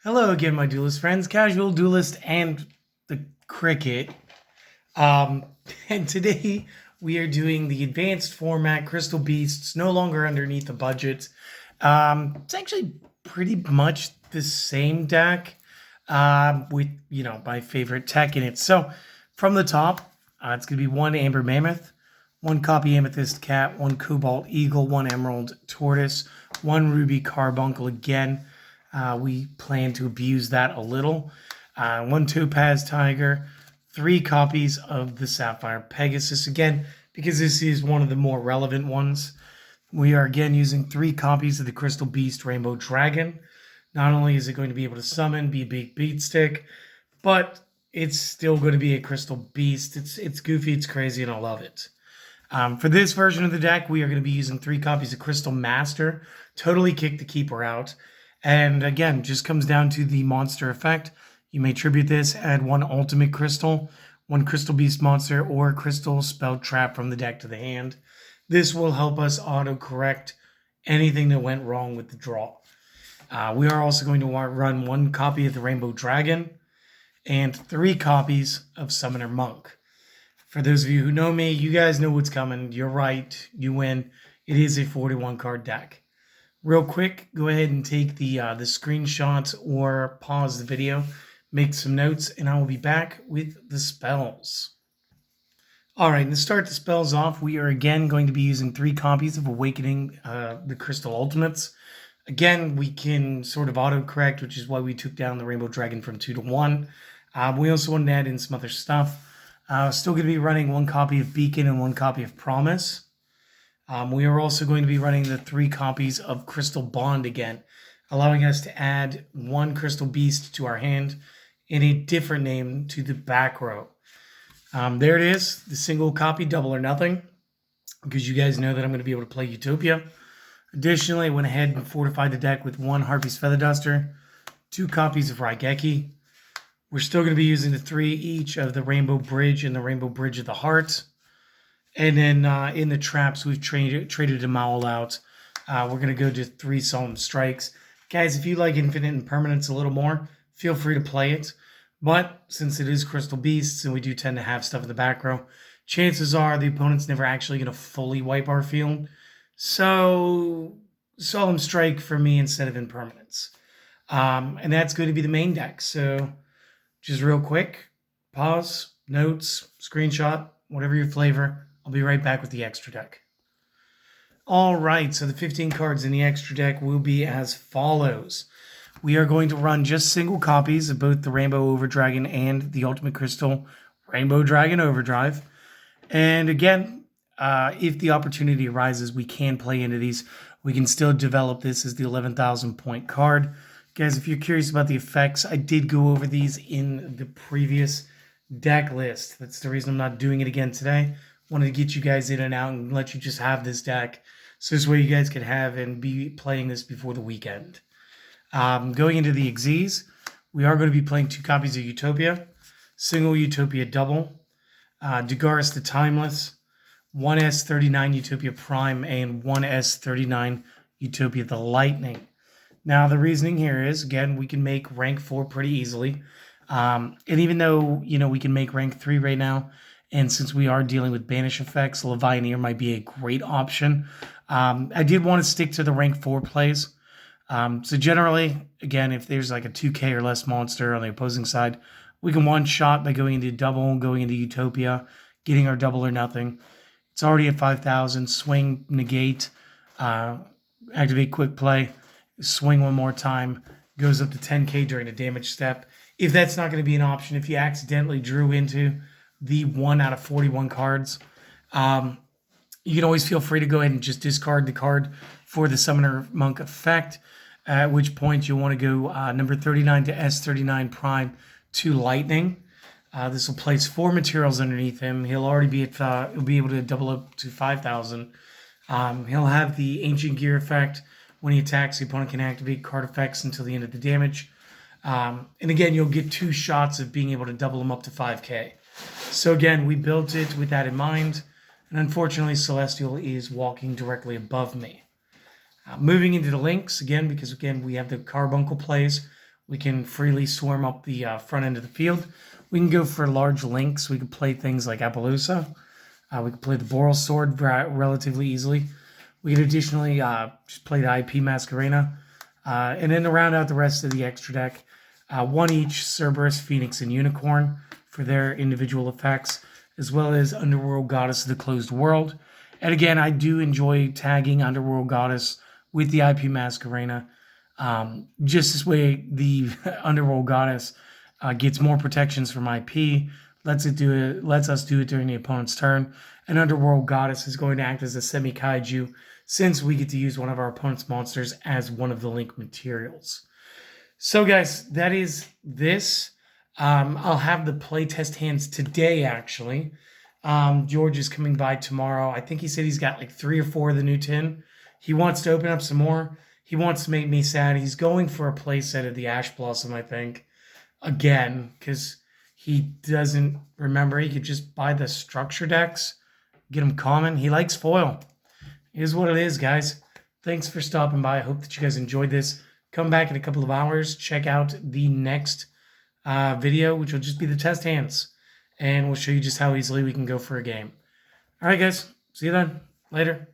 Hello again, my duelist friends, casual duelist and the cricket. Um, and today we are doing the advanced format Crystal Beasts, no longer underneath the budget. It's actually pretty much the same deck with my favorite tech in it. So from the top, it's going to be one Amber Mammoth, one Copy Amethyst Cat, one Cobalt Eagle, one Emerald Tortoise, one Ruby Carbuncle again. We plan to abuse that a little. One Topaz Tiger, three copies of the Sapphire Pegasus again, because this is one of the more relevant ones. We are again using three copies of the Crystal Beast Rainbow Dragon. Not only is it going to be able to summon, be a big beat stick, but it's still going to be a Crystal Beast. It's goofy, it's crazy, and I love it. For this version of the deck, we are going to be using three copies of Crystal Master. Totally kick the keeper out. And again, just comes down to the monster effect. You may tribute this, add one ultimate crystal, one Crystal Beast monster, or crystal spell trap from the deck to the hand. This will help us auto-correct anything that went wrong with the draw. We are also going to run one copy of the Rainbow Dragon and three copies of Summoner Monk. For those of you who know me, you guys know what's coming. You're right. You win. It is a 41 card deck. Real quick, go ahead and take the screenshots or pause the video, make some notes, and I will be back with the spells. All right, and to start the spells off, we are again going to be using three copies of Awakening the Crystal Ultimates. Again, we can sort of auto-correct, which is why we took down the Rainbow Dragon from 2 to 1. We also wanted to add in some other stuff. Still going to be running one copy of Beacon and one copy of Promise. We are also going to be running the three copies of Crystal Bond again, allowing us to add one Crystal Beast to our hand and a different name to the back row. There it is, the single copy, double or nothing, because you guys know that I'm going to be able to play Utopia. Additionally, I went ahead and fortified the deck with one Harpy's Feather Duster, two copies of Raigeki. We're still going to be using the three each of the Rainbow Bridge and the Rainbow Bridge of the Heart. And then in the traps, we've traded them all out. We're going to go to three Solemn Strikes. Guys, if you like Infinite Impermanence a little more, feel free to play it. But since it is Crystal Beasts and we do tend to have stuff in the back row, chances are the opponent's never actually going to fully wipe our field. So Solemn Strike for me instead of Impermanence. And that's going to be the main deck. So just real quick, pause, notes, screenshot, whatever your flavor. I'll be right back with the extra deck. All right, so the 15 cards in the extra deck will be as follows. We are going to run just single copies of both the Rainbow Overdragon and the Ultimate Crystal Rainbow Dragon Overdrive. And again, if the opportunity arises, we can play into these. We can still develop this as the 11,000 point card. Guys, if you're curious about the effects, I did go over these in the previous deck list. That's the reason I'm not doing it again today. Wanted to get you guys in and out and let you just have this deck. So this way you guys can have and be playing this before the weekend. Going into the Xyz, we are going to be playing two copies of Utopia, single Utopia double, Dugaris the Timeless, one S39 Utopia Prime, and one S39 Utopia the Lightning. Now the reasoning here is, again, we can make rank 4 pretty easily. And even though, we can make rank 3 right now, and since we are dealing with banish effects, Levianeer might be a great option. I did want to stick to the rank 4 plays. So generally, again, if there's like a 2k or less monster on the opposing side, we can one-shot by going into double, going into Utopia, getting our double or nothing. It's already at 5,000. Swing, negate, activate quick play, swing one more time, goes up to 10k during a damage step. If that's not going to be an option, if you accidentally drew into the 1 out of 41 cards, you can always feel free to go ahead and just discard the card for the Summoner Monk effect, at which point you'll want to go number 39 to S39 Prime to Lightning. This will place 4 materials underneath him. He'll already be at, he'll be able to double up to 5,000. He'll have the Ancient Gear effect. When he attacks, the opponent can activate card effects until the end of the damage. And again, you'll get 2 shots of being able to double him up to 5k. So again, we built it with that in mind, and unfortunately Celestial is walking directly above me. Moving into the links, again, because again we have the Carbuncle plays, We can freely swarm up the front end of the field. We can go for large links. We can play things like Appaloosa. We can play the Boral Sword relatively easily. We can additionally just play the IP Masquerena. And then to round out the rest of the extra deck, one each Cerberus, Phoenix, and Unicorn for their individual effects, as well as Underworld Goddess of the Closed World. And again, I do enjoy tagging Underworld Goddess with the IP Masquerena. Just this way, the Underworld Goddess gets more protections from IP, lets us do it during the opponent's turn. And Underworld Goddess is going to act as a semi-kaiju, since we get to use one of our opponent's monsters as one of the link materials. So guys, that is this. I'll have the playtest hands today, actually. George is coming by tomorrow. I think he said he's got like 3 or 4 of the new tin. He wants to open up some more. He wants to make me sad. He's going for a playset of the Ash Blossom, I think. Again, because he doesn't remember. He could just buy the structure decks, get them common. He likes foil. It is what it is, guys. Thanks for stopping by. I hope that you guys enjoyed this. Come back in a couple of hours. Check out the next video, which will just be the test hands. And we'll show you just how easily we can go for a game. All right, guys. See you then. Later.